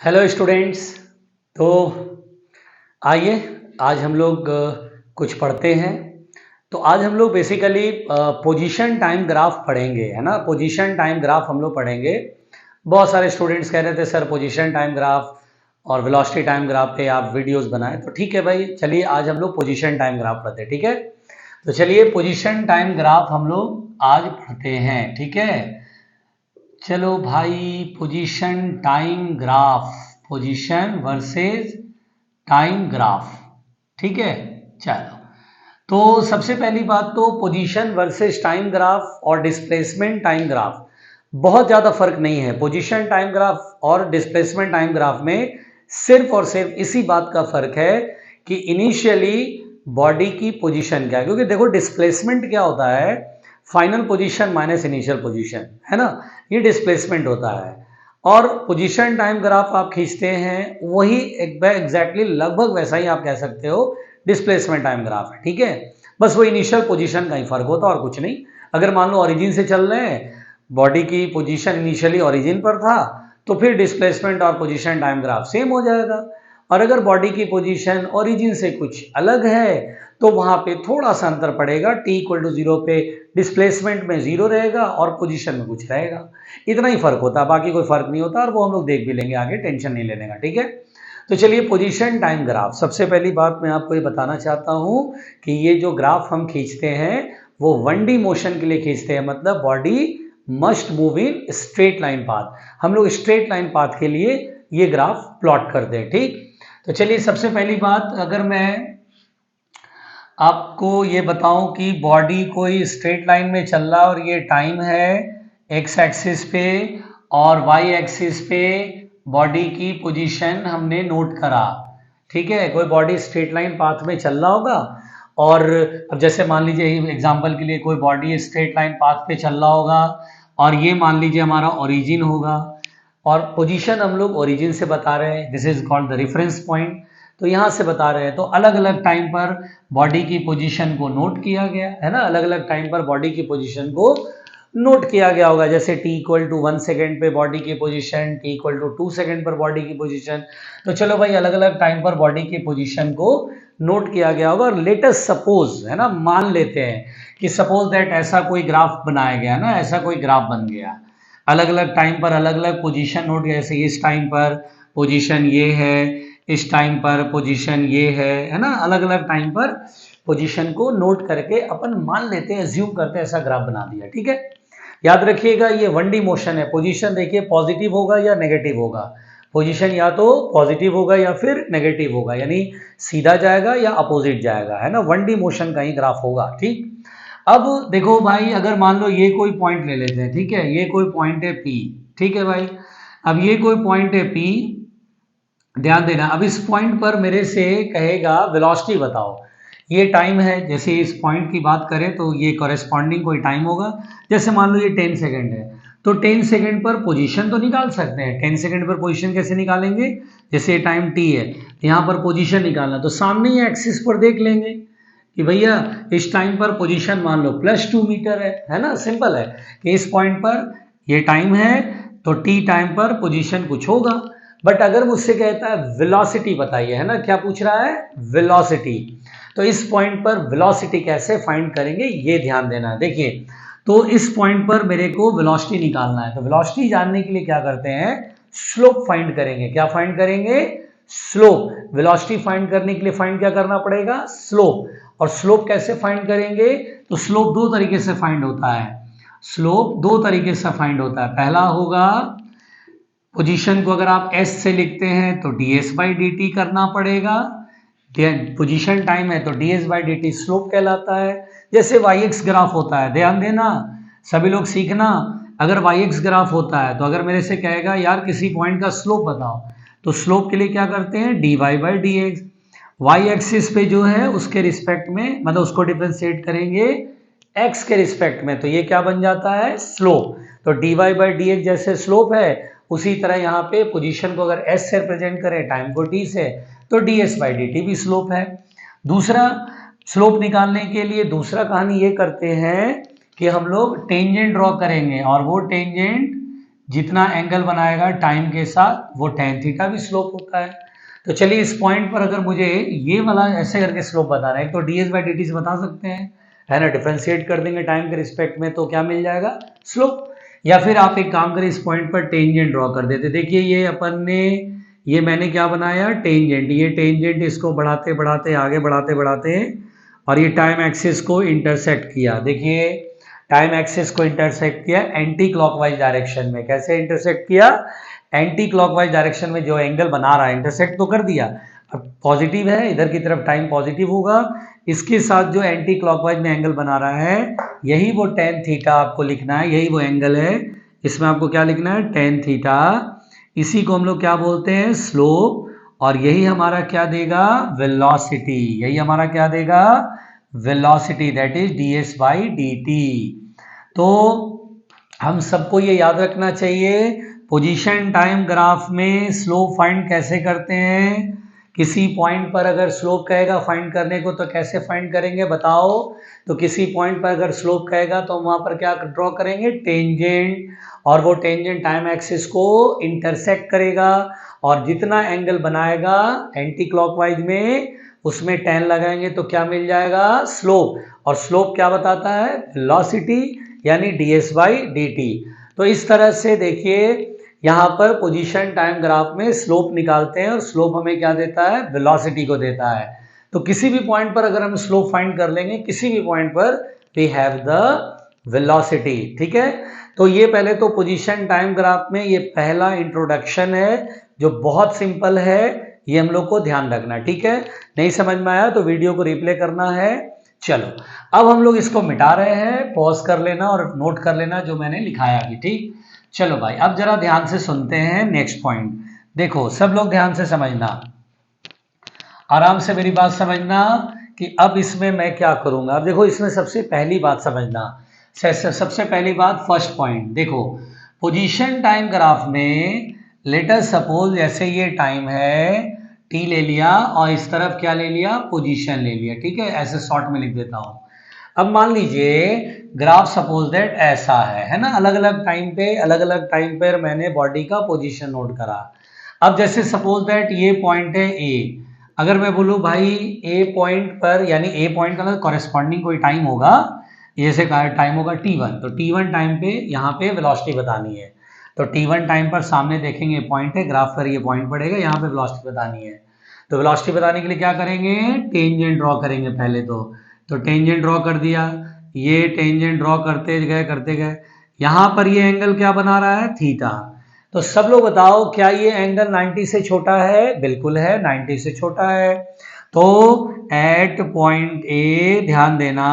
Hello students. तो आइए आज हम लोग कुछ पढ़ते हैं। तो आज हम लोग बेसिकली पोजीशन टाइम ग्राफ पढ़ेंगे, है ना। पोजीशन टाइम ग्राफ हम लोग पढ़ेंगे। बहुत सारे स्टूडेंट्स कह रहे थे सर पोजीशन टाइम ग्राफ और वेलोसिटी टाइम ग्राफ पे आप वीडियोस बनाएं, तो ठीक है भाई, चलिए आज हम लोग पोजीशन टाइम ग्राफ पढ़ते हैं, ठीक है। तो चलिए पोजीशन टाइम ग्राफ हम लोग आज पढ़ते हैं, ठीक है। चलो भाई, position time graph, position versus time graph, ठीक है। चलो, तो सबसे पहली बात तो पोजीशन वर्सेस टाइम ग्राफ और डिस्प्लेसमेंट टाइम ग्राफ बहुत ज़्यादा फर्क नहीं है। पोजीशन टाइम ग्राफ और डिस्प्लेसमेंट टाइम ग्राफ में सिर्फ और सिर्फ इसी बात का फर्क है कि इनिशियली बॉडी की पोजीशन क्या है, क्योंकि देखो डिस्प्लेसमेंट क्या होता है, final position minus initial position, है ना, ये डिस्प्लेसमेंट होता है। और पोजीशन टाइम ग्राफ आप खींचते हैं वही एग्जैक्टली लगभग वैसा ही आप कह सकते हो डिस्प्लेसमेंट टाइम ग्राफ है, ठीक है। बस वो इनिशियल पोजीशन का ही फर्क होता है और कुछ नहीं। अगर मान लो ओरिजिन से चल रहे हैं, बॉडी की पोजीशन इनिशियली ओरिजिन पर था, तो फिर डिस्प्लेसमेंट और पोजीशन टाइम ग्राफ सेम हो जाएगा। और अगर बॉडी की पोजीशन ओरिजिन से कुछ अलग है तो वहां पे थोड़ा सा अंतर पड़ेगा, t इक्वल टू 0 पे डिस्प्लेसमेंट में 0 रहेगा और पोजीशन में कुछ रहेगा। इतना ही फर्क होता है, बाकी कोई फर्क नहीं होता, और वो हम लोग देख भी लेंगे आगे, टेंशन नहीं लेने का, ठीक है। तो चलिए पोजीशन टाइम ग्राफ, सबसे पहली बात मैं आपको ये बताना चाहता हूं कि ये जो ग्राफ हम खींचते हैं वो 1D मोशन के लिए खींचते हैं, मतलब body must move in straight line path. हम लोग स्ट्रेट लाइन पाथ के लिए ये ग्राफ प्लॉट करते हैं, ठीक। तो चलिए सबसे पहली बात, अगर मैं आपको ये बताऊं कि बॉडी कोई स्ट्रेट लाइन में चल रहा है और ये टाइम है एक्स एक्सिस पे और वाई एक्सिस पे बॉडी की पोजीशन हमने नोट करा, ठीक है। कोई बॉडी स्ट्रेट लाइन पाथ में चल रहा होगा और अब जैसे मान लीजिए एग्जांपल के लिए कोई बॉडी स्ट्रेट लाइन पाथ पे चल रहा होगा और ये मान लीजिए हमारा ओरिजिन होगा और पोजीशन हम लोग ओरिजिन से बता रहे हैं, this is called the reference point. तो यहाँ से बता रहे हैं, तो अलग अलग टाइम पर बॉडी की पोजीशन को नोट किया गया है ना, अलग अलग टाइम पर बॉडी की पोजीशन को नोट किया गया होगा। जैसे t इक्वल टू 1 सेकेंड पे बॉडी की position, t equal to 2 second पर बॉडी की पोजीशन। तो चलो भाई, अलग अलग टाइम पर बॉडी की पोजीशन को नोट किया गया होगा। और लेटेस्ट सपोज, है ना, मान लेते हैं कि सपोज दैट ऐसा कोई ग्राफ बनाया गया ना, ऐसा कोई ग्राफ बन गया, अलग अलग टाइम पर अलग अलग पोजीशन नोट, जैसे इस टाइम पर पोजीशन ये है, इस टाइम पर पोजीशन ये है ना, अलग अलग टाइम पर पोजीशन को नोट करके अपन मान लेते हैं, अज्यूम करते हैं ऐसा ग्राफ बना दिया, ठीक है। याद रखिएगा ये 1D मोशन है। पोजीशन देखिए पॉजिटिव होगा या नेगेटिव होगा, पोजीशन या तो पॉजिटिव होगा या फिर नेगेटिव होगा, यानी सीधा जाएगा या अपोजिट जाएगा, है ना। 1D मोशन का ही ग्राफ होगा, ठीक। अब देखो भाई, अगर मान लो ये कोई पॉइंट ले लेते हैं, ठीक है, ये कोई पॉइंट है P, ठीक है भाई। अब ये कोई पॉइंट है P, ध्यान देना। अब इस पॉइंट पर मेरे से कहेगा वेलोसिटी बताओ, ये टाइम है। जैसे इस पॉइंट की बात करें तो ये कॉरेस्पॉन्डिंग कोई टाइम होगा, जैसे मान लो ये 10 सेकेंड है, तो 10 सेकेंड पर पोजीशन तो निकाल सकते हैं। 10 सेकेंड पर पोजीशन कैसे निकालेंगे, जैसे टाइम t है, यहाँ पर पोजीशन निकालना, तो सामने ही एक्सिस पर देख लेंगे कि भैया इस टाइम पर पोजीशन मान लो +2 मीटर है ना। सिंपल है कि इस पॉइंट पर ये टाइम है तो t टाइम पर पोजीशन कुछ होगा। बट अगर मुझसे कहता है वेलोसिटी बताइए, है ना, क्या पूछ रहा है, वेलोसिटी, तो इस पॉइंट पर वेलोसिटी कैसे फाइंड करेंगे ये ध्यान देना। देखिए, तो इस पॉइंट पर मेरे को वेलोसिटी निकालना है, तो वेलोसिटी जानने के लिए क्या करते हैं, स्लोप फाइंड करेंगे। क्या फाइंड करेंगे, स्लोप। वेलोसिटी फाइंड करने के लिए फाइंड क्या करना पड़ेगा, स्लोप। और स्लोप कैसे फाइंड करेंगे, तो स्लोप दो तरीके से फाइंड होता है, स्लोप दो तरीके से फाइंड होता है। पहला होगा, पोजीशन को अगर आप s से लिखते हैं तो ds/dt करना पड़ेगा, पोजीशन टाइम है तो ds/dt स्लोप कहलाता है। जैसे yx ग्राफ होता है, ध्यान देना सभी लोग सीखना, अगर yx ग्राफ होता है तो अगर मेरे से कहेगा यार किसी पॉइंट का स्लोप बताओ, तो स्लोप के लिए क्या करते हैं, dy/dx। y एक्सिस पे जो है उसके रिस्पेक्ट में, मतलब उसको डिफरेंशिएट करेंगे x के रिस्पेक्ट में, तो ये क्या बन जाता है, स्लोप। तो dy/dx जैसे स्लोप है, उसी तरह यहाँ पे पोजीशन को अगर s से रिप्रेजेंट करें, टाइम को t से, तो ds/dt भी स्लोप है। दूसरा स्लोप निकालने के लिए दूसरा कहानी ये करते हैं कि हम लोग टेंजेंट ड्रॉ करेंगे, और वो टेंजेंट जितना एंगल बनाएगा टाइम के साथ वो tan थीटा भी स्लोप होता है। तो चलिए इस पॉइंट पर अगर मुझे ये वाला ऐसे करके स्लोप बताना है, एक तो ds/dt से बता सकते हैं, है ना, डिफरेंशिएट कर देंगे टाइम के रिस्पेक्ट में तो क्या मिल जाएगा, स्लोप। या फिर आप एक काम करें, इस पॉइंट पर टेंजेंट ड्रॉ कर देते। देखिए ये अपन ने, ये मैंने क्या बनाया, टेंजेंट, ये टेंजेंट इसको बढ़ाते बढ़ाते आगे बढ़ाते बढ़ाते और ये टाइम एक्सिस को इंटरसेक्ट किया। देखिए टाइम एक्सिस को इंटरसेक्ट किया एंटी क्लॉकवाइज डायरेक्शन में। कैसे इंटरसेक्ट किया, एंटी क्लॉकवाइज डायरेक्शन में जो एंगल बना रहा है, इंटरसेक्ट तो कर दिया, अब पॉजिटिव है, इधर की तरफ टाइम पॉजिटिव होगा, इसके साथ जो एंटी क्लॉकवाइज में एंगल बना रहा है यही वो tan थीटा आपको लिखना है, यही वो एंगल है, इसमें आपको क्या लिखना है, tan थीटा। इसी को हम लोग क्या बोलते हैं, स्लोप, और यही हमारा क्या देगा, वेलोसिटी, यही हमारा क्या देगा, वेलोसिटी, दैट इज ds/dt। तो हम सबको ये याद रखना चाहिए, पोजीशन टाइम ग्राफ में स्लोप फाइंड कैसे करते हैं। किसी पॉइंट पर अगर स्लोप कहेगा फाइंड करने को तो कैसे फाइंड करेंगे बताओ। तो किसी पॉइंट पर अगर स्लोप कहेगा तो वहां पर क्या ड्रॉ करेंगे, टेंजेंट, और वो टेंजेंट टाइम एक्सिस को इंटरसेक्ट करेगा और जितना एंगल बनाएगा एंटी क्लॉकवाइज में उसमें tan लगाएंगे तो क्या मिल जाएगा, स्लोप। और स्लोप क्या बताता है, वेलोसिटी, यानी ds/dt। तो इस तरह से देखिए यहाँ पर पोजीशन टाइम ग्राफ में स्लोप निकालते हैं और स्लोप हमें क्या देता है, वेलोसिटी को देता है। तो किसी भी पॉइंट पर अगर हम स्लोप फाइंड कर लेंगे, किसी भी पॉइंट पर वी हैव द वेलोसिटी, ठीक है। तो ये पहले तो पोजीशन टाइम ग्राफ में ये पहला इंट्रोडक्शन है जो बहुत सिंपल है, ये हम लोग को ध्यान रखना, ठीक है। नहीं समझ में आया तो वीडियो को रिप्ले करना है। चलो अब हम लोग इसको मिटा रहे हैं, पॉज कर लेना और नोट कर लेना जो मैंने लिखाया अभी, ठीक। चलो भाई अब जरा ध्यान से सुनते हैं नेक्स्ट पॉइंट। देखो सब लोग ध्यान से समझना, आराम से मेरी बात समझना कि अब इसमें मैं क्या करूंगा। अब देखो इसमें सबसे पहली बात समझना, सबसे पहली बात फर्स्ट पॉइंट देखो, पोजीशन टाइम ग्राफ में लेट अस सपोज जैसे ये टाइम है t ले लिया और इस तरफ क्या ले लिया, पोजीशन ले लिया, ठीक है, ऐसे शॉर्ट में लिख देता हूं। अब मान लीजिए ग्राफ सपोज दैट ऐसा है ना, अलग अलग टाइम पर मैंने बॉडी का पोजीशन नोट करा। अब जैसे सपोज दैट ये पॉइंट है ए, अगर मैं बोलूं भाई ए पॉइंट पर, यानी ए पॉइंट का कॉरेस्पॉन्डिंग कोई टाइम होगा, जैसे टाइम होगा t1, तो t1 टाइम पे यहाँ पे वेलोसिटी बतानी है। तो t1 टाइम पर सामने देखेंगे पॉइंट है, ग्राफ पर ये पॉइंट पड़ेगा, यहाँ पे वेलोसिटी बतानी है। तो वेलोसिटी बताने के लिए क्या करेंगे, टेंजेंट ड्रॉ करेंगे पहले तो टेंजेंट ड्रॉ कर दिया, ये टेंजेंट ड्रॉ करते गए, यहाँ पर ये एंगल क्या बना रहा है, थीटा। तो सब लोग बताओ क्या ये एंगल 90 से छोटा है, बिल्कुल है, 90 से छोटा है। तो एट पॉइंट ए, ध्यान देना,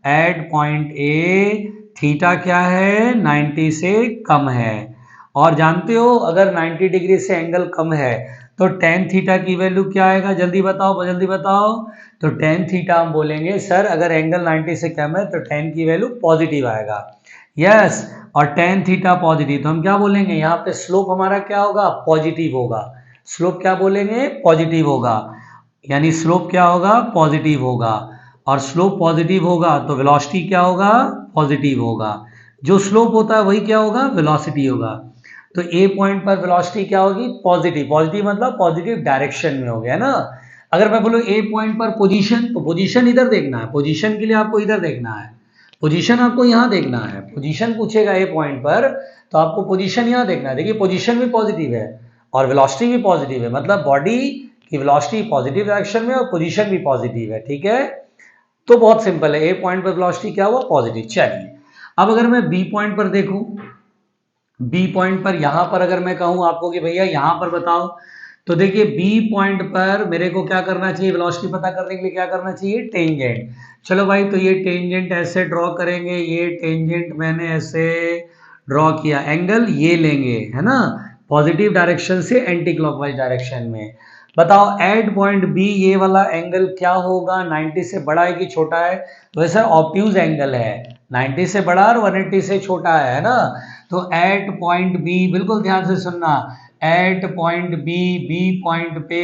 एट पॉइंट ए थीटा क्या है, 90 से कम है। और जानते हो अगर 90 डिग्री से एंगल कम है तो tan थीटा की वैल्यू क्या आएगा, जल्दी बताओ जल्दी बताओ। तो tan थीटा हम बोलेंगे सर अगर एंगल 90 से कम है तो tan की वैल्यू पॉजिटिव आएगा, यस। और tan थीटा पॉजिटिव, तो हम क्या बोलेंगे यहाँ पे स्लोप हमारा क्या होगा, पॉजिटिव होगा। स्लोप क्या बोलेंगे, पॉजिटिव होगा, यानी स्लोप क्या होगा, पॉजिटिव होगा। और स्लोप पॉजिटिव होगा तो वेलोसिटी क्या होगा, पॉजिटिव होगा। जो स्लोप होता है वही क्या होगा, वेलोसिटी होगा। तो ए पॉइंट पर वेलोसिटी क्या होगी, पॉजिटिव, पॉजिटिव मतलब पॉजिटिव डायरेक्शन में हो गया ना। अगर मैं बोलूँ ए पॉइंट पर पोजीशन, तो पोजीशन इधर देखना है, पोजीशन के लिए आपको इधर देखना है, पोजीशन आपको यहाँ देखना है। पोजीशन पूछेगा ए पॉइंट पर तो आपको पोजीशन यहाँ देखना है। देखिए पोजीशन भी पॉजिटिव है और वेलोसिटी भी पॉजिटिव है, मतलब बॉडी की वेलोसिटी पॉजिटिव डायरेक्शन में और पोजीशन भी पॉजिटिव है, ठीक है। तो बहुत सिंपल है, ए पॉइंट पर वेलोसिटी क्या हुआ, पॉजिटिव। चलिए अब अगर मैं बी पॉइंट पर देखूं, बी पॉइंट पर यहां पर अगर मैं कहूं आपको कि भैया यहां पर बताओ, तो देखिए बी पॉइंट पर मेरे को क्या करना चाहिए, वेलोसिटी पता करने के लिए क्या करना चाहिए, टेंजेंट। चलो भाई तो ये टेंजेंट ऐसे ड्रॉ करेंगे, ये टेंजेंट मैंने ऐसे ड्रॉ किया, एंगल ये लेंगे, है ना, पॉजिटिव डायरेक्शन से एंटी क्लॉकवाइज डायरेक्शन में। बताओ एट पॉइंट बी ये वाला एंगल क्या होगा, 90 से बड़ा है कि छोटा है, तो वैसे ऑब्ट्यूज एंगल है, 90 से बड़ा और 180 से छोटा है ना। तो एट पॉइंट बी, बिल्कुल ध्यान से सुनना, at point B, B point पे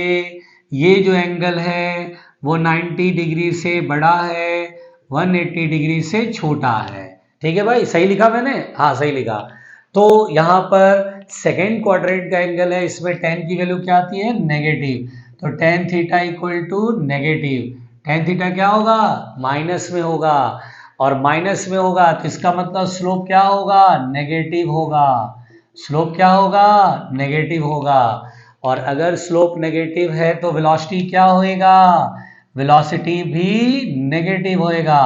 ये जो एंगल है वो 90 डिग्री से बड़ा है, 180 डिग्री से छोटा है, ठीक है भाई, सही लिखा मैंने, हाँ सही लिखा। तो यहाँ पर सेकेंड क्वाड्रेंट का एंगल है, इसमें tan की वैल्यू क्या आती है, नेगेटिव। तो tan theta equal to negative, tan theta क्या होगा, माइनस में होगा, और माइनस में होगा तो इसका मतलब स्लोप क्या होगा, नेगेटिव होगा। स्लोप क्या होगा, नेगेटिव होगा। और अगर स्लोप नेगेटिव है तो वेलोसिटी क्या होएगा, वेलोसिटी भी नेगेटिव होएगा।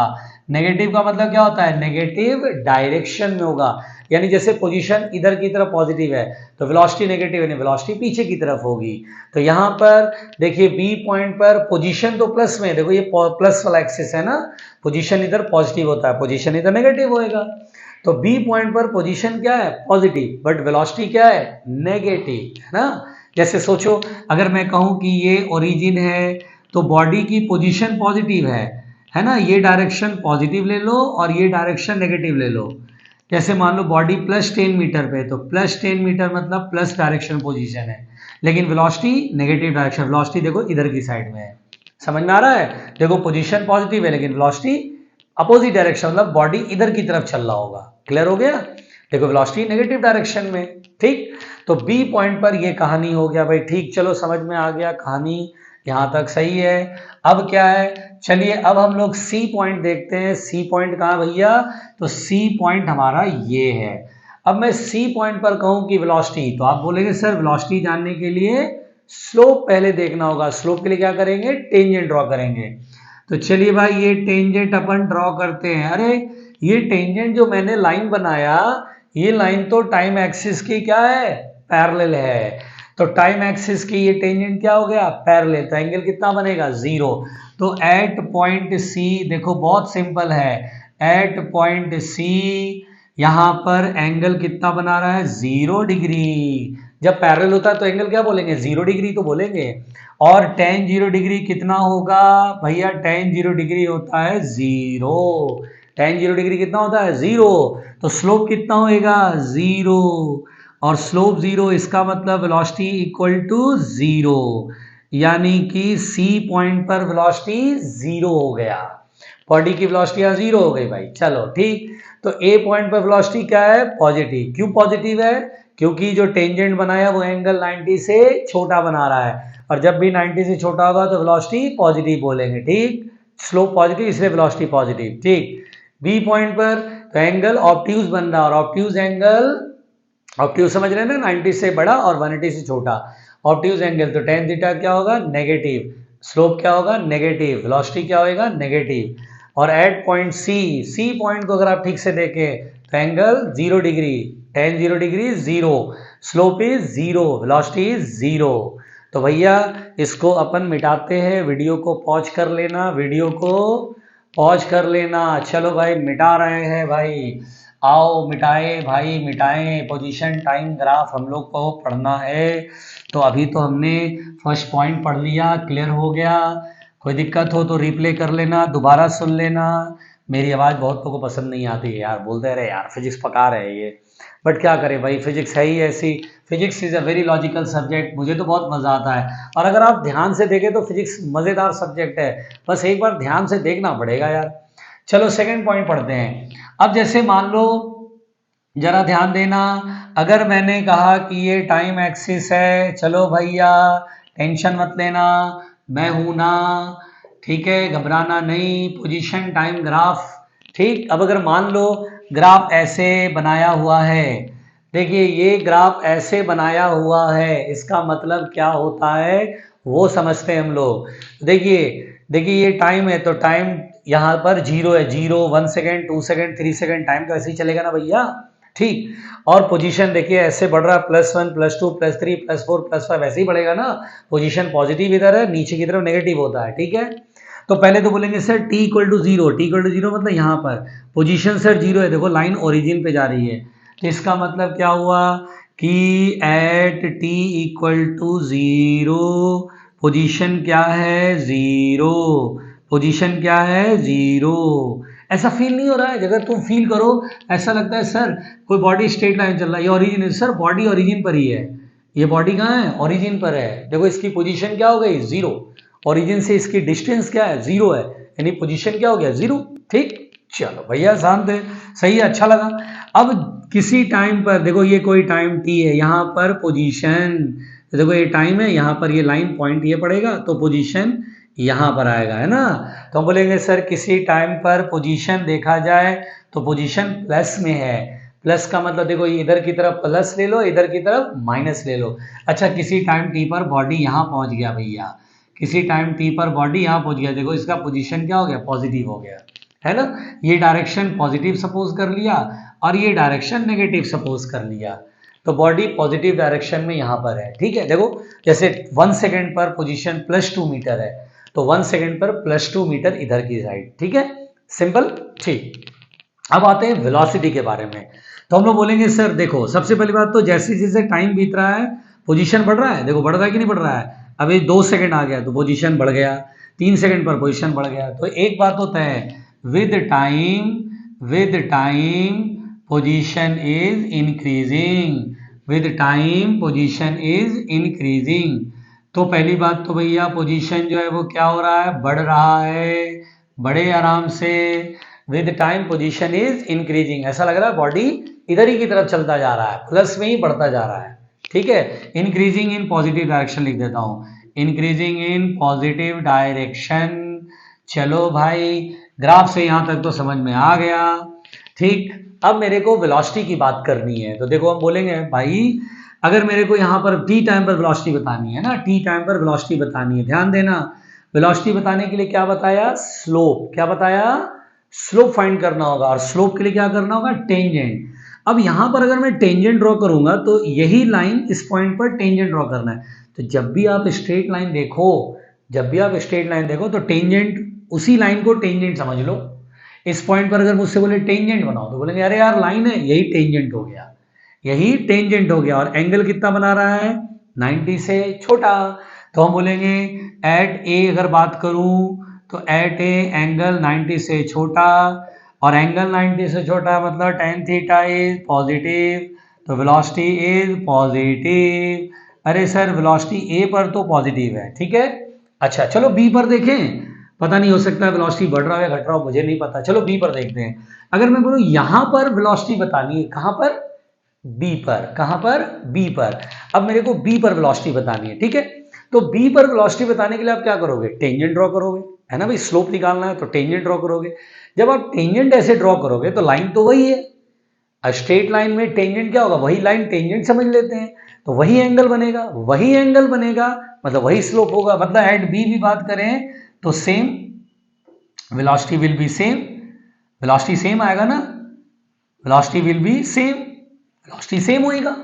नेगेटिव का मतलब क्या होता है, नेगेटिव डायरेक्शन में होगा। यानी जैसे पोजीशन इधर की तरफ पॉजिटिव है तो वेलोसिटी नेगेटिव है, वेलोसिटी पीछे की तरफ होगी। तो यहाँ पर देखिए बी पॉइंट पर पोजीशन तो प्लस में, देखो ये प्लस वाला एक्सिस है ना, पोजीशन इधर पॉजिटिव होता है, पोजीशन इधर नेगेटिव होएगा। तो बी पॉइंट पर पोजीशन क्या है, पॉजिटिव, बट वेलोसिटी क्या है, नेगेटिव, है ना। जैसे सोचो अगर मैं कहूँ कि ये ओरिजिन है तो बॉडी की पोजीशन पॉजिटिव है ना, ये डायरेक्शन पॉजिटिव ले लो और ये डायरेक्शन नेगेटिव ले लो। जैसे मान लो बॉडी +10 मीटर पे, तो +10 मीटर मतलब प्लस डायरेक्शन पोजीशन है, लेकिन वेलोसिटी नेगेटिव डायरेक्शन, वेलोसिटी देखो इधर की साइड में है। समझ में आ रहा है, देखो पोजीशन पॉजिटिव है लेकिन वेलोसिटी अपोजिट डायरेक्शन, मतलब बॉडी इधर की तरफ चल रहा होगा। क्लियर हो गया, देखो वेलोसिटी नेगेटिव डायरेक्शन में। ठीक, तो बी पॉइंट पर ये कहानी हो गया भाई। ठीक, चलो समझ में आ गया, कहानी यहाँ तक सही है। अब क्या है, चलिए अब हम लोग सी पॉइंट देखते हैं। सी पॉइंट कहाँ भैया, तो सी पॉइंट हमारा ये है। अब मैं सी पॉइंट पर कहूँ कि वेलोसिटी, तो आप बोलेंगे सर वेलोसिटी जानने के लिए स्लोप पहले देखना होगा। स्लोप के लिए क्या करेंगे, टेंजेंट ड्रॉ करेंगे। तो चलिए भाई ये टेंजेंट अपन ड्रॉ करते हैं। अरे ये टेंजेंट जो मैंने लाइन बनाया, ये लाइन तो टाइम एक्सिस की क्या है, पैरेलल है। तो टाइम एक्सिस की ये टेंजेंट क्या हो गया, पैरेलल। तो एंगल कितना बनेगा, 0। तो एट पॉइंट सी, देखो बहुत सिंपल है, एट पॉइंट सी यहाँ पर एंगल कितना बना रहा है, 0 डिग्री। जब पैरेलल होता है तो एंगल क्या बोलेंगे, 0 डिग्री तो बोलेंगे। और tan 0 डिग्री कितना होगा भैया, tan 0 डिग्री होता है 0। tan 0 डिग्री कितना होता है, 0। तो स्लोप कितना होएगा, 0। और स्लोप 0, इसका मतलब वेलोसिटी इक्वल टू 0, यानी कि सी पॉइंट पर वेलोसिटी 0 हो गया। बॉडी की वेलोसिटी यहाँ 0 हो गई भाई। चलो ठीक, तो ए पॉइंट पर वेलोसिटी क्या है, पॉजिटिव। क्यों पॉजिटिव है, क्योंकि जो टेंजेंट बनाया वो एंगल 90 से छोटा बना रहा है, और जब भी 90 से छोटा होगा तो वेलोसिटी पॉजिटिव बोलेंगे। ठीक, स्लोप पॉजिटिव इसलिए वेलोसिटी पॉजिटिव। ठीक, बी पॉइंट पर तो एंगल ऑब्ट्यूज बन रहा है, और ऑब्ट्यूज एंगल, ऑब्ट्यूज समझ रहे हैं ना, 90 से बड़ा और 180 से छोटा, ऑब्ट्यूज एंगल। तो tan थीटा क्या होगा, नेगेटिव। स्लोप क्या होगा, नेगेटिव। वेलोसिटी क्या होगा, नेगेटिव। और at point C, C point को अगर आप ठीक से देखें तो angle 0 degree, tan 0 degree 0, slope is 0, velocity is 0। तो भैया इसको अपन मिटाते हैं, वीडियो को पॉज कर लेना, वीडियो को पॉज कर लेना। चलो भाई मिटा रहे हैं भाई, आओ मिटाए भाई, मिटाएं। पोजीशन टाइम ग्राफ हम लोग को पढ़ना है। तो अभी तो हमने फर्स्ट पॉइंट पढ़ लिया, क्लियर हो गया। कोई दिक्कत हो तो रिप्ले कर लेना, दोबारा सुन लेना। मेरी आवाज़ बहुत लोगों को पसंद नहीं आती है यार, बोलते रहे यार फिजिक्स पका रहे हैं ये, बट क्या करें भाई, फिजिक्स है ही ऐसी। Physics is a very logical subject, मुझे तो बहुत मज़ा आता है। और अगर आप ध्यान से देखें तो फिजिक्स मज़ेदार सब्जेक्ट है, बस एक बार ध्यान से देखना पड़ेगा यार। चलो सेकंड पॉइंट पढ़ते हैं। अब जैसे मान लो, जरा ध्यान देना, अगर मैंने कहा कि ये टाइम एक्सिस है, चलो भैया टेंशन मत लेना, मैं हूं ना, ठीक है, घबराना नहीं। पोजीशन टाइम ग्राफ, ठीक। अब अगर मान लो ग्राफ ऐसे बनाया हुआ है, देखिए ये ग्राफ ऐसे बनाया हुआ है, इसका मतलब क्या होता है वो समझते हैं हम लोग। देखिए देखिए ये टाइम है, तो टाइम यहाँ पर 0 है, 0, 1 सेकेंड, 2 सेकेंड, 3 सेकेंड, टाइम तो ऐसे ही चलेगा ना भैया। ठीक, और पोजीशन देखिए ऐसे बढ़ रहा है, +1, +2, +3, +4, +5 ऐसे ही बढ़ेगा ना। पोजीशन पॉजिटिव इधर है, नीचे की तरफ नेगेटिव होता है, ठीक है। तो पहले तो बोलेंगे sir t equal to 0, t equal to 0 मतलब यहाँ पर पोजीशन सर 0 है, देखो लाइन ओरिजिन पे जा रही है, तो इसका मतलब क्या हुआ कि at t equal to 0 position क्या है, 0, पोजीशन क्या है, 0। ऐसा फील नहीं हो रहा है, अगर तुम फील करो ऐसा लगता है सर कोई बॉडी स्ट्रेट लाइन चल रहा है, ये ओरिजिन है सर, बॉडी ओरिजिन पर ही है, ये बॉडी कहाँ है, ओरिजिन पर है। देखो इसकी पोजीशन क्या हो गई, 0, ओरिजिन से इसकी डिस्टेंस क्या है, 0 है, यानी पोजीशन क्या हो गया, 0। ठीक, चलो भैया शांत है, सही है, अच्छा लगा। अब किसी टाइम पर, देखो ये कोई टाइम t है, यहाँ पर पोजीशन, देखो ये टाइम है, यहाँ पर ये लाइन पॉइंट ये पड़ेगा तो पोजीशन यहाँ पर आएगा, है ना। तो हम बोलेंगे सर किसी टाइम पर पोजीशन देखा जाए तो पोजीशन प्लस में है। प्लस का मतलब देखो इधर की तरफ प्लस ले लो, इधर की तरफ माइनस ले लो। अच्छा किसी टाइम टी पर बॉडी यहाँ पहुँच गया भैया, किसी टाइम टी पर बॉडी यहाँ पहुँच गया, देखो इसका पोजीशन क्या हो गया, पॉजिटिव हो गया, है ना। ये डायरेक्शन पॉजिटिव सपोज कर लिया और ये डायरेक्शन नेगेटिव सपोज कर लिया, तो बॉडी पॉजिटिव डायरेक्शन में यहाँ पर है, ठीक है। देखो जैसे 1 सेकेंड पर पोजीशन +2 मीटर है, तो 1 सेकेंड पर +2 मीटर इधर की साइड, ठीक है, सिंपल, ठीक। अब आते हैं वेलोसिटी के बारे में। तो हम लोग बोलेंगे सर देखो सबसे पहली बात तो जैसे जैसे टाइम बीत रहा है पोजीशन बढ़ रहा है, देखो बढ़ रहा है कि नहीं बढ़ रहा है। अभी 2 सेकेंड आ गया तो पोजीशन बढ़ गया, 3 सेकेंड पर पोजीशन बढ़ गया। तो एक बात होता है with time position is increasing, with time position is increasing. तो पहली बात तो भैया पोजीशन जो है वो क्या हो रहा है, बढ़ रहा है, बड़े आराम से। With time position is increasing, ऐसा लग रहा है बॉडी इधर ही की तरफ चलता जा रहा है, प्लस में ही बढ़ता जा रहा है, ठीक है। इंक्रीजिंग इन पॉजिटिव डायरेक्शन लिख देता हूँ, इंक्रीजिंग इन पॉजिटिव डायरेक्शन। चलो भाई ग्राफ से यहाँ तक तो समझ में आ गया, ठीक। अब मेरे को वेलोसिटी की बात करनी है, तो देखो हम बोलेंगे भाई अगर मेरे को यहाँ पर t टाइम पर वेलोसिटी बतानी है ना, t टाइम पर वेलोसिटी बतानी है, ध्यान देना वेलोसिटी बताने के लिए क्या बताया, स्लोप, क्या बताया, स्लोप फाइंड करना होगा। और स्लोप के लिए क्या करना होगा, टेंजेंट। अब यहाँ पर अगर मैं टेंजेंट ड्रॉ करूंगा तो यही लाइन इस पॉइंट पर टेंजेंट ड्रॉ करना है। तो जब भी आप स्ट्रेट लाइन देखो, जब भी आप स्ट्रेट लाइन देखो तो टेंजेंट, उसी लाइन को टेंजेंट समझ लो। इस पॉइंट पर अगर मुझसे बोले टेंजेंट बनाओ तो बोलेंगे अरे यार लाइन है, यही टेंजेंट हो गया, यही टेंजेंट हो गया। और एंगल कितना बना रहा है, 90 से छोटा। तो हम बोलेंगे एट ए अगर बात करूं तो एट ए एंगल 90 से छोटा, और एंगल 90 से छोटा मतलब tan थीटा इज पॉजिटिव, तो वेलोसिटी इज पॉजिटिव। अरे सर वेलोसिटी ए पर तो पॉजिटिव है, ठीक है। अच्छा चलो बी पर देखें, पता नहीं हो सकता है वेलोसिटी बढ़ रहा है घट रहा हो, मुझे नहीं पता। चलो बी पर देखते हैं। अगर मैं बोलूं यहां पर वेलोसिटी बतानी है, कहां पर, बी पर, कहां पर, बी पर। अब मेरे को बी पर वेलोसिटी बतानी है, ठीक है। तो बी पर वेलोसिटी बताने के लिए आप क्या करोगे, टेंजेंट ड्रॉ करोगे, है ना भाई, स्लोप निकालना है तो टेंजेंट ड्रॉ करोगे। जब आप टेंजेंट ऐसे ड्रॉ करोगे तो लाइन तो वही है, स्ट्रेट लाइन में टेंजेंट क्या होगा, वही लाइन टेंजेंट समझ लेते हैं, तो वही एंगल बनेगा, वही एंगल बनेगा, मतलब वही स्लोप होगा। मतलब एट बी भी बात करें तो same velocity will be same, velocity same आएगा ना, velocity will be same, velocity same होएगा,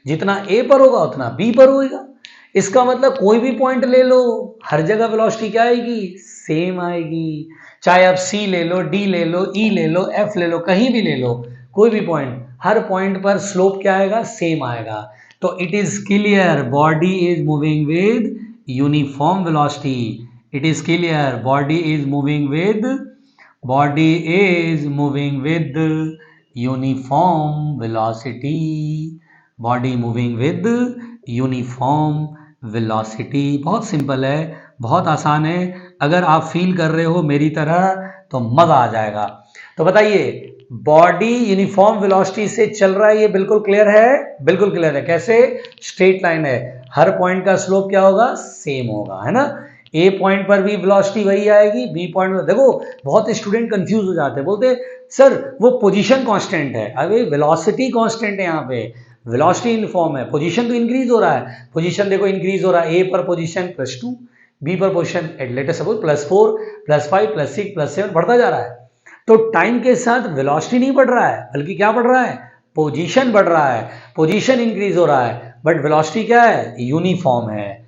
जितना ए पर होगा उतना बी पर होएगा। इसका मतलब कोई भी पॉइंट ले लो, हर जगह वेलोसिटी क्या आएगी, सेम आएगी। चाहे आप सी ले लो, डी ले लो, ई ले लो, एफ ले लो, कहीं भी ले लो, कोई भी पॉइंट, हर पॉइंट पर स्लोप क्या आएगा, सेम आएगा। तो it is clear body is moving with uniform velocity, it is clear body is moving with, body is moving with uniform velocity, body moving with uniform velocity. बहुत simple है, बहुत आसान है। अगर आप फील कर रहे हो मेरी तरह तो मजा आ जाएगा। तो बताइए बॉडी यूनिफॉर्म वेलोसिटी से चल रहा है, ये बिल्कुल क्लियर है, बिल्कुल क्लियर है। कैसे, स्ट्रेट लाइन है, हर पॉइंट का स्लोप क्या होगा, सेम होगा, है ना। ए पॉइंट पर भी वेलोसिटी वही आएगी, बी पॉइंट पर, देखो बहुत स्टूडेंट कंफ्यूज हो जाते हैं, बोलते सर वो पोजीशन कांस्टेंट है, अरे वेलोसिटी कांस्टेंट है, यहाँ पे वेलोसिटी यूनिफॉर्म है, पोजीशन तो इंक्रीज हो रहा है, पोजीशन देखो इंक्रीज हो रहा है, ए पर पोजीशन +2, बी पर पोजीशन लेट अस सपोज +4, +5, +6, +7 बढ़ता जा रहा है। तो टाइम के साथ वेलोसिटी नहीं बढ़ रहा है, बल्कि क्या बढ़ रहा है, पोजीशन बढ़ रहा है, पोजीशन इंक्रीज हो रहा है, बट वेलोसिटी क्या है, यूनिफॉर्म है।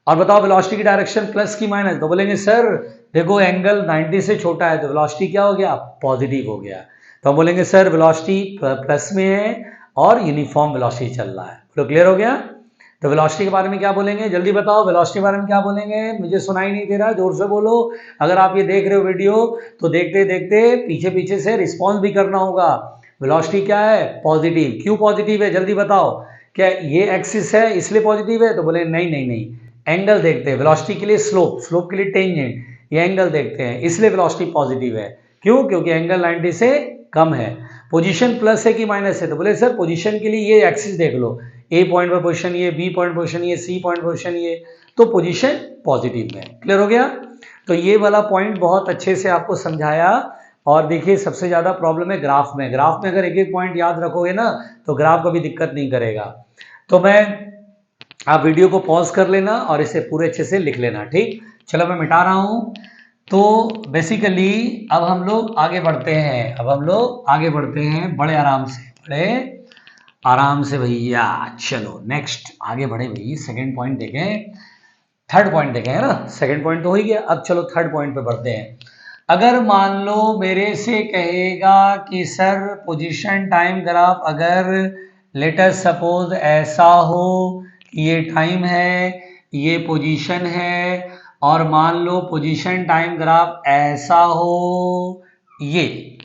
और बताओ वेलोसिटी की डायरेक्शन प्लस की माइनस, तो बोलेंगे सर देखो एंगल 90 से छोटा है तो वेलोसिटी क्या हो गया, पॉजिटिव हो गया। तो हम बोलेंगे सर वेलोसिटी प्लस में है और यूनिफॉर्म वेलोसिटी चल रहा है। तो क्लियर हो गया। तो वेलोसिटी के बारे में क्या बोलेंगे, जल्दी बताओ, वेलोसिटी के बारे में क्या बोलेंगे, मुझे सुनाई नहीं दे रहा, जोर से बोलो। अगर आप ये देख रहे हो वीडियो तो देखते देखते पीछे पीछे से रिस्पॉन्स भी करना होगा। वेलोसिटी क्या है, पॉजिटिव, क्यों पॉजिटिव है जल्दी बताओ, क्या ये एक्सिस है इसलिए पॉजिटिव है, तो बोले नहीं नहीं नहीं, एंगल देखते हैं, वेलोसिटी के लिए स्लोप, स्लोप के लिए टेंजेंट, ये एंगल देखते हैं इसलिए वेलोसिटी पॉजिटिव है। क्यों, क्योंकि एंगल 90 से कम है। पोजीशन प्लस है कि माइनस है, तो बोले सर पोजीशन के लिए ये एक्सिस देख लो, ए पॉइंट पर पोजीशन ये, बी पॉइंट पोजीशन ये, सी पॉइंट पोजीशन ये, तो पोजीशन पॉजिटिव में। क्लियर हो गया? तो ये वाला पॉइंट बहुत अच्छे से आपको समझाया। और देखिए सबसे ज़्यादा प्रॉब्लम है ग्राफ में। ग्राफ में अगर एक एक पॉइंट याद रखोगे ना तो ग्राफ कभी दिक्कत नहीं करेगा। तो आप वीडियो को पॉज कर लेना और इसे पूरे अच्छे से लिख लेना। ठीक, चलो मैं मिटा रहा हूँ। तो बेसिकली अब हम लोग आगे बढ़ते हैं, बड़े आराम से भैया। चलो नेक्स्ट आगे बढ़े भैया, सेकेंड पॉइंट देखें, थर्ड पॉइंट देखें, है ना। सेकेंड पॉइंट तो हो ही गया, अब चलो थर्ड पॉइंट पे बढ़ते हैं। अगर मान लो मेरे से कहेगा कि सर पोजीशन टाइम ग्राफ अगर लेट अस सपोज ऐसा हो कि ये टाइम है, ये पोजीशन है, और मान लो पोजीशन टाइम ग्राफ ऐसा हो ये।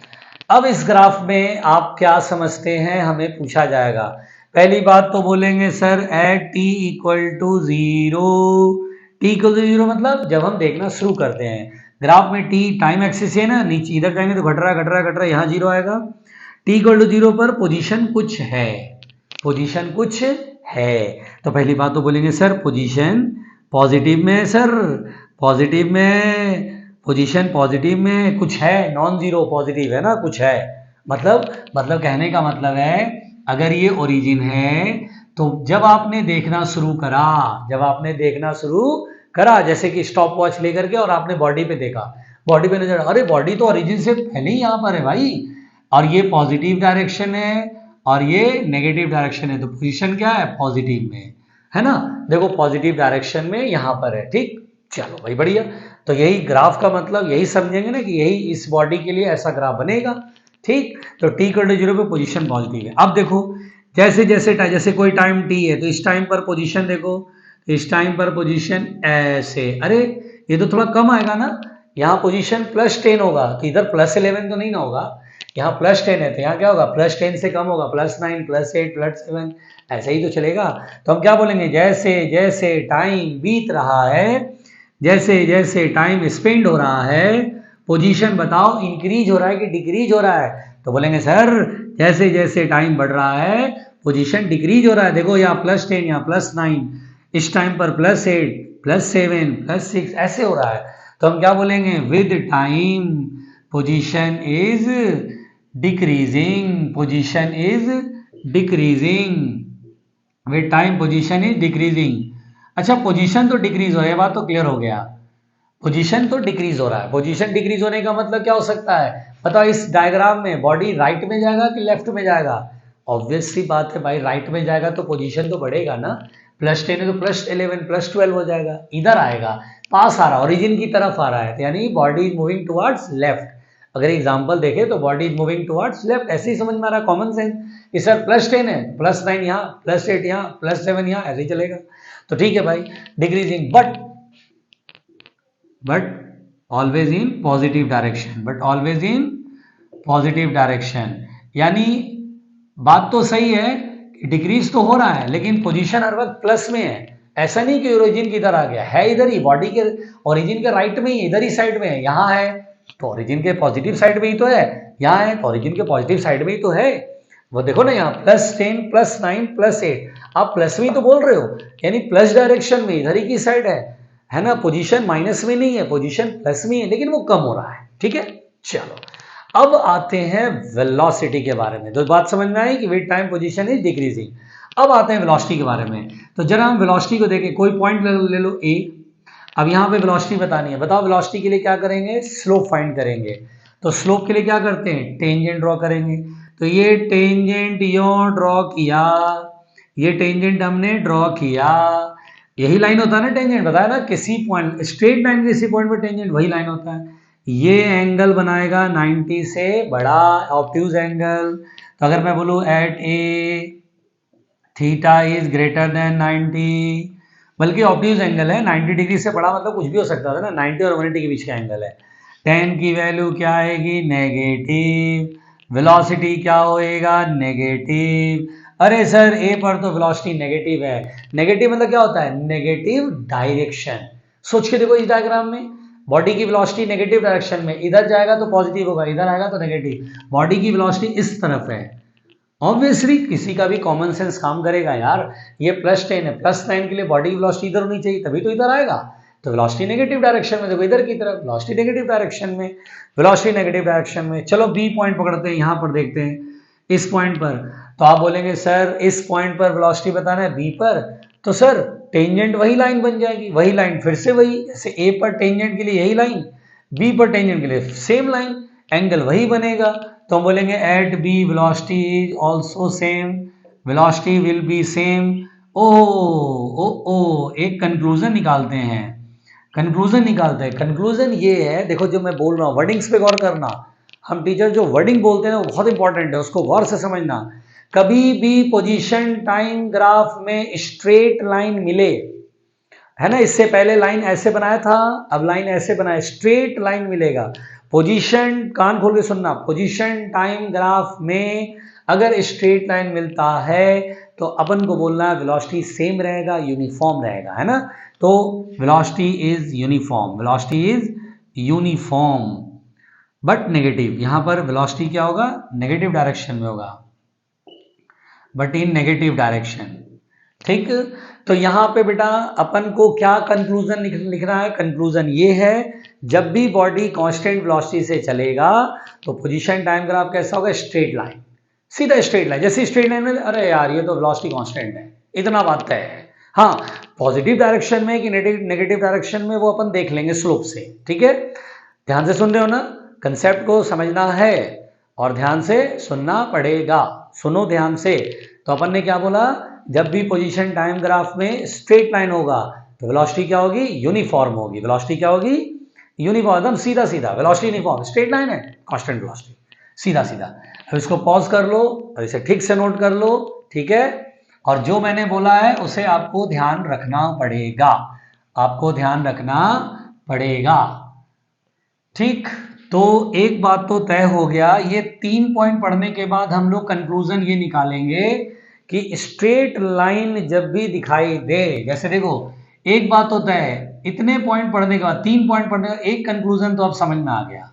अब इस ग्राफ में आप क्या समझते हैं, हमें पूछा जाएगा। पहली बात तो बोलेंगे sir at t equal to 0, t equal to 0 मतलब जब हम देखना शुरू करते हैं ग्राफ में, t टाइम एक्सिस है ना, नीचे इधर जाएंगे तो घट रहा है, यहाँ 0 आएगा। t इक्वल टू 0 पर पोजीशन कुछ है, तो पहली बात तो बोलेंगे सर पोजीशन पॉजिटिव में है, सर पॉजिटिव में, पोजीशन पॉजिटिव में कुछ है, नॉन जीरो पॉजिटिव है ना, कुछ है। मतलब कहने का मतलब है अगर ये ओरिजिन है तो जब आपने देखना शुरू करा, जैसे कि स्टॉप वॉच लेकर के और आपने बॉडी पे देखा, बॉडी पे नजर, अरे बॉडी तो ओरिजिन से पहले ही यहाँ पर है भाई, और ये पॉजिटिव डायरेक्शन है और ये नेगेटिव डायरेक्शन है, तो पोजीशन क्या है, पॉजिटिव में है ना। देखो पॉजिटिव डायरेक्शन में यहाँ पर है। ठीक, चलो भाई बढ़िया। तो यही ग्राफ का मतलब, यही समझेंगे ना कि यही इस बॉडी के लिए ऐसा ग्राफ बनेगा। ठीक, तो t इक्वल टू 0 पे पोजीशन पॉजिटिव है। अब देखो जैसे कोई टाइम t है तो इस टाइम पर पोजीशन देखो, इस टाइम पर पोजीशन ऐसे, अरे ये तो थोड़ा कम आएगा ना, यहाँ पोजीशन +10 होगा, तो इधर +11 तो नहीं ना होगा, यहाँ +10 है तो यहाँ क्या होगा, +10 से कम होगा, +9 +8 +7, ऐसे ही तो चलेगा। तो हम क्या बोलेंगे, जैसे जैसे टाइम बीत रहा है, जैसे जैसे टाइम स्पेंड हो रहा है, पोजीशन बताओ इंक्रीज हो रहा है कि डिक्रीज हो रहा है, तो बोलेंगे सर जैसे जैसे टाइम बढ़ रहा है पोजीशन डिक्रीज हो रहा है। देखो यहाँ +10, यहाँ +9, इस टाइम पर +8 +7 +6 ऐसे हो रहा है, तो हम क्या बोलेंगे, with time position is decreasing, with time position is decreasing. अच्छा पोजीशन तो डिक्रीज हो रहा है, बात तो क्लियर हो गया, पोजीशन तो डिक्रीज हो रहा है। पोजीशन डिक्रीज होने का मतलब क्या हो सकता है, बताओ इस डायग्राम में बॉडी राइट में जाएगा कि लेफ्ट में जाएगा, ऑब्वियस सी बात है भाई राइट में जाएगा तो पोजीशन तो बढ़ेगा ना, +10 है तो +11 +12 हो जाएगा, इधर आएगा, पास आ रहा, ओरिजिन की तरफ आ रहा है, यानी body is moving towards left. अगर एग्जांपल देखें तो body is moving towards left, ऐसे ही समझ में आ रहा है, कॉमन सेंस कि सर +10 है, +9 यहाँ, +8 यहाँ, +7 यहाँ, ऐसे ही चलेगा। तो ठीक है भाई, decreasing but always in positive direction, यानी बात तो सही है, डिक्रीज तो हो रहा है लेकिन पोजीशन हर वक्त प्लस में है, ऐसा नहीं कि ओरिजिन किधर आ गया है, इधर ही बॉडी के ओरिजिन के राइट में ही, इधर ही साइड में है, यहाँ है तो ओरिजिन के पॉजिटिव साइड में ही तो है, यहाँ है तो ओरिजिन के पॉजिटिव साइड में ही तो है। वो देखो ना यहाँ +10 +9 +8, आप प्लस में ही तो बोल रहे हो, यानी प्लस डायरेक्शन में, इधर ही की साइड है ना, पोजीशन माइनस में नहीं है, पोजीशन प्लस में है, लेकिन वो कम हो रहा है। ठीक है, चलो अब आते हैं वेलोसिटी के बारे में। तो बात समझ में आई कि with time position is decreasing. अब आते हैं वेलोसिटी के बारे में। तो जरा हम वेलोसिटी को देखें, कोई पॉइंट ले लो ए, अब यहाँ पे वेलोसिटी बतानी है, बताओ वेलोसिटी के लिए क्या करेंगे, स्लोप फाइंड करेंगे। तो स्लोप के लिए क्या करते हैं, टेंजेंट ड्रॉ करेंगे। तो ये टेंजेंट यो ड्रॉ किया, ये टेंजेंट हमने ड्रॉ किया, यही लाइन होता है ना टेंजेंट, बताया ना, किसी पॉइंट स्ट्रेट लाइन किसी पॉइंट पर टेंजेंट वही लाइन होता है। ये एंगल बनाएगा 90 से बड़ा ऑब्ट्यूज एंगल। तो अगर मैं बोलूँ at A theta is greater than 90, बल्कि ऑब्ट्यूज एंगल है, 90 डिग्री से बड़ा मतलब कुछ भी हो सकता था ना, 90 और 180 के बीच का एंगल है। 10 की वैल्यू क्या आएगी, नेगेटिव। वेलोसिटी क्या होएगा, नेगेटिव। अरे सर ए पर तो वेलोसिटी नेगेटिव है, नेगेटिव मतलब क्या होता है, नेगेटिव डायरेक्शन। सोच के देखो इस डायग्राम में, बॉडी की वेलोसिटी नेगेटिव डायरेक्शन में, इधर जाएगा तो पॉजिटिव होगा, इधर आएगा तो नेगेटिव। बॉडी की वेलोसिटी इस तरफ है, ऑब्वियसली किसी का भी कॉमन सेंस काम करेगा यार, ये +10 है, +9 के लिए बॉडी की वेलोसिटी इधर होनी चाहिए, तभी तो इधर आएगा। तो वेलोसिटी नेगेटिव डायरेक्शन में, देखो इधर की तरफ वेलोसिटी नेगेटिव डायरेक्शन में, वेलोसिटी नेगेटिव डायरेक्शन में। चलो बी पॉइंट पकड़ते हैं, यहां पर देखते हैं इस पॉइंट पर। तो आप बोलेंगे सर इस पॉइंट पर वेलोसिटी बताना है बी पर, तो सर टेंजेंट वही लाइन बन जाएगी, वही लाइन फिर से वही, जैसे ए पर टेंजेंट के लिए यही लाइन, बी पर टेंजेंट के लिए सेम लाइन, एंगल वही बनेगा। तो हम बोलेंगे at B velocity is also same, velocity will be same. ओ एक कंक्लूजन निकालते हैं, कंक्लूजन ये है, देखो जो मैं बोल रहा हूँ वर्डिंग्स पे गौर करना। हम टीचर जो वर्डिंग बोलते हैं वो बहुत इंपॉर्टेंट है, उसको गौर से समझना। कभी भी पोजीशन टाइम ग्राफ में स्ट्रेट लाइन मिले, है ना, इससे पहले लाइन ऐसे बनाया था, अब लाइन ऐसे बनाया, स्ट्रेट लाइन मिलेगा। पोजीशन, कान खोल के सुनना, पोजीशन टाइम ग्राफ में अगर स्ट्रेट लाइन मिलता है तो अपन को बोलना है वेलोसिटी सेम रहेगा, यूनिफॉर्म रहेगा, है ना। तो velocity is uniform, velocity is uniform but negative. यहां पर वेलोसिटी क्या होगा, नेगेटिव डायरेक्शन में होगा, बट इन नेगेटिव डायरेक्शन, ठीक। तो यहां पे बेटा अपन को क्या कंक्लूजन लिखना है, कंक्लूजन ये है जब भी बॉडी कांस्टेंट वेलोसिटी से चलेगा तो पोजीशन टाइम ग्राफ कैसा होगा, स्ट्रेट लाइन, सीधा स्ट्रेट लाइन। जैसे स्ट्रेट लाइन में अरे यार ये तो वेलोसिटी कांस्टेंट है, इतना बात तय है। हाँ, पॉजिटिव डायरेक्शन में कि नेगेटिव डायरेक्शन में वो अपन देख लेंगे स्लोप से, ठीक है। ध्यान से सुन रहे हो ना, कंसेप्ट को समझना है और ध्यान से सुनना पड़ेगा, सुनो ध्यान से। तो अपन ने क्या बोला, जब भी पोजीशन टाइम ग्राफ में स्ट्रेट लाइन होगा तो वेलोसिटी क्या होगी, यूनिफॉर्म होगी। वेलोसिटी क्या होगी, यूनिफॉर्म, एकदम सीधा सीधा, वेलोसिटी यूनिफॉर्म, स्ट्रेट लाइन है, कांस्टेंट वेलोसिटी, सीधा सीधा। अब इसको पॉज कर लो और इसे ठीक से नोट कर लो, ठीक है। और जो मैंने बोला है उसे आपको ध्यान रखना पड़ेगा, आपको ध्यान रखना पड़ेगा, ठीक। तो एक बात तो तय हो गया, ये 3 पॉइंट पढ़ने के बाद हम लोग कंक्लूजन ये निकालेंगे कि स्ट्रेट लाइन जब भी दिखाई दे, जैसे देखो एक बात तो तय है, इतने पॉइंट पढ़ने के बाद, 3 पॉइंट पढ़ने का एक कंक्लूजन तो अब समझ में आ गया।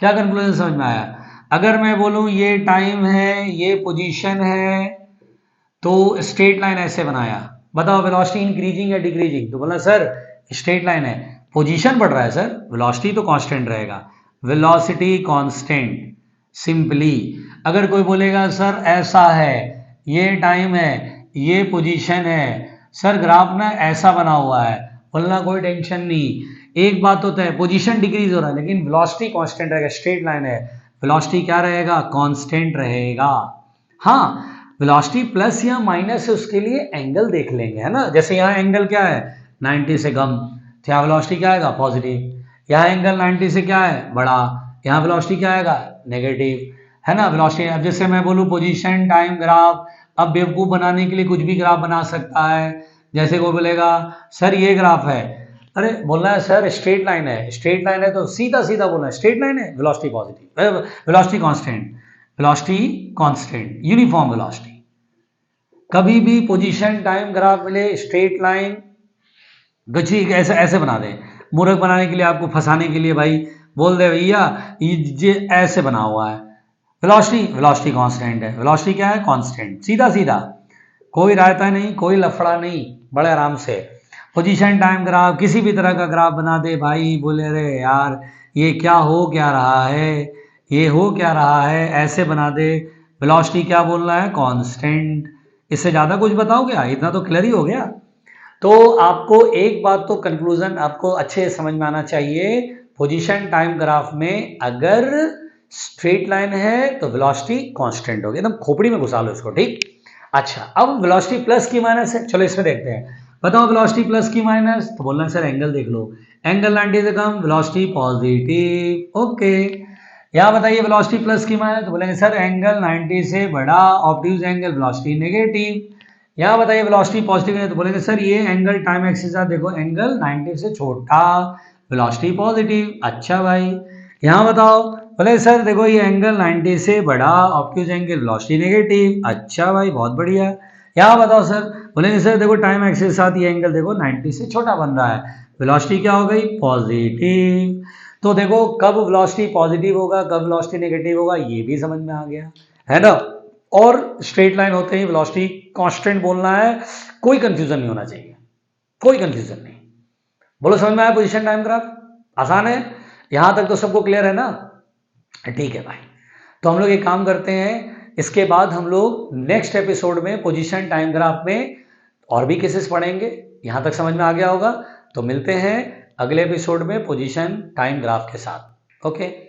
क्या कंक्लूजन समझ में आया, अगर मैं बोलूं ये टाइम है, ये पोजीशन है, तो स्ट्रेट लाइन ऐसे बनाया, बताओ वेलोसिटी इंक्रीजिंग या डिक्रीजिंग, तो बोला सर स्ट्रेट लाइन है, पोजीशन बढ़ रहा है सर, वेलोसिटी तो कांस्टेंट रहेगा, वेलोसिटी कांस्टेंट, सिंपली। अगर कोई बोलेगा सर ऐसा है, ये टाइम है, ये पोजीशन है, सर ग्राफ ना ऐसा बना हुआ है, बोलना कोई टेंशन नहीं, एक बात होता है पोजीशन डिक्रीज हो रहा है लेकिन वेलोसिटी कांस्टेंट रहेगा, स्ट्रेट लाइन है, वेलोसिटी क्या रहेगा, कांस्टेंट रहेगा। हाँ, वेलोसिटी प्लस या माइनस है उसके लिए एंगल देख लेंगे, है ना। जैसे यहाँ एंगल क्या है 90 से कम, तो यहाँ वेलोसिटी क्या आएगा, पॉजिटिव। यहाँ एंगल 90 से क्या है, बड़ा, यहाँ वेलोसिटी क्या आएगा, नेगेटिव, है ना। वेलोसिटी, अब जैसे मैं बोलूँ पोजीशन टाइम ग्राफ, अब बेवकूफ बनाने के लिए कुछ भी ग्राफ बना सकता है। जैसे कोई बोलेगा सर ये ग्राफ है, अरे बोलना है सर स्ट्रेट लाइन है, स्ट्रेट लाइन है तो सीधा सीधा बोलना है स्ट्रेट लाइन है, velocity positive, velocity constant, velocity constant, uniform velocity. कभी भी पोजीशन टाइम ग्राफ मिले स्ट्रेट लाइन, गच्छी ऐसे ऐसे बना दे, मूर्ख बनाने के लिए, आपको फंसाने के लिए भाई बोल दे भैया ये ऐसे बना हुआ है, वेलोसिटी कांस्टेंट है, वेलोसिटी क्या है, कांस्टेंट, सीधा सीधा, कोई रायता नहीं, कोई लफड़ा नहीं, बड़े आराम से। पोजीशन टाइम ग्राफ किसी भी तरह का ग्राफ बना दे भाई, बोले अरे यार ये क्या हो क्या रहा है, ये हो क्या रहा है, ऐसे बना दे, वेलोसिटी क्या बोलना है, कांस्टेंट। इससे ज़्यादा कुछ बताओ क्या, इतना तो क्लियर ही हो गया। तो आपको एक बात तो कंक्लूजन आपको अच्छे से समझ में आना चाहिए, पोजीशन टाइम ग्राफ में अगर स्ट्रेट लाइन है तो वेलोसिटी कांस्टेंट होगी, एकदम खोपड़ी में घुसा लो इसको, ठीक। अच्छा, अब वेलोसिटी प्लस की माइनस है, चलो इसमें देखते हैं, बताओ वेलोसिटी प्लस की माइनस, तो बोलना सर एंगल देख लो, एंगल 90 से कम, वेलोसिटी पॉजिटिव, ओके। यहाँ बताइए वेलोसिटी प्लस की माइनस, तो बोलेंगे सर एंगल 90 से बड़ा, ऑब्ट्यूज एंगल, वेलोसिटी नेगेटिव। यहाँ बताइए वेलोसिटी पॉजिटिव है, तो बोलेंगे सर ये एंगल टाइम एक्सिस का देखो, एंगल 90 से छोटा, वेलोसिटी पॉजिटिव। अच्छा भाई, यहाँ बताओ, बोले सर देखो ये एंगल 90 से बड़ा, ऑब्ट्यूज एंगल, वेलोसिटी नेगेटिव। अच्छा भाई, बहुत बढ़िया। यहाँ बताओ सर, बोलेंगे सर देखो टाइम एक्सिस के साथ ये एंगल देखो 90 से छोटा बन रहा है, वेलोसिटी क्या हो गई, पॉजिटिव। तो देखो कब वेलोसिटी पॉजिटिव होगा, कब वेलोसिटी नेगेटिव होगा, ये भी समझ में आ गया है ना। और स्ट्रेट लाइन होते ही वेलोसिटी कांस्टेंट बोलना है, कोई कंफ्यूजन नहीं होना चाहिए, कोई कंफ्यूजन नहीं। बोलो समझ में आया पोजीशन टाइम ग्राफ, आसान है, यहां तक तो सबको क्लियर है ना। ठीक है भाई, तो हम लोग एक काम करते हैं, इसके बाद हम लोग नेक्स्ट एपिसोड में पोजीशन टाइम ग्राफ में और भी केसेस पढ़ेंगे। यहां तक समझ में आ गया होगा, तो मिलते हैं अगले एपिसोड में पोजीशन टाइम ग्राफ के साथ। ओके।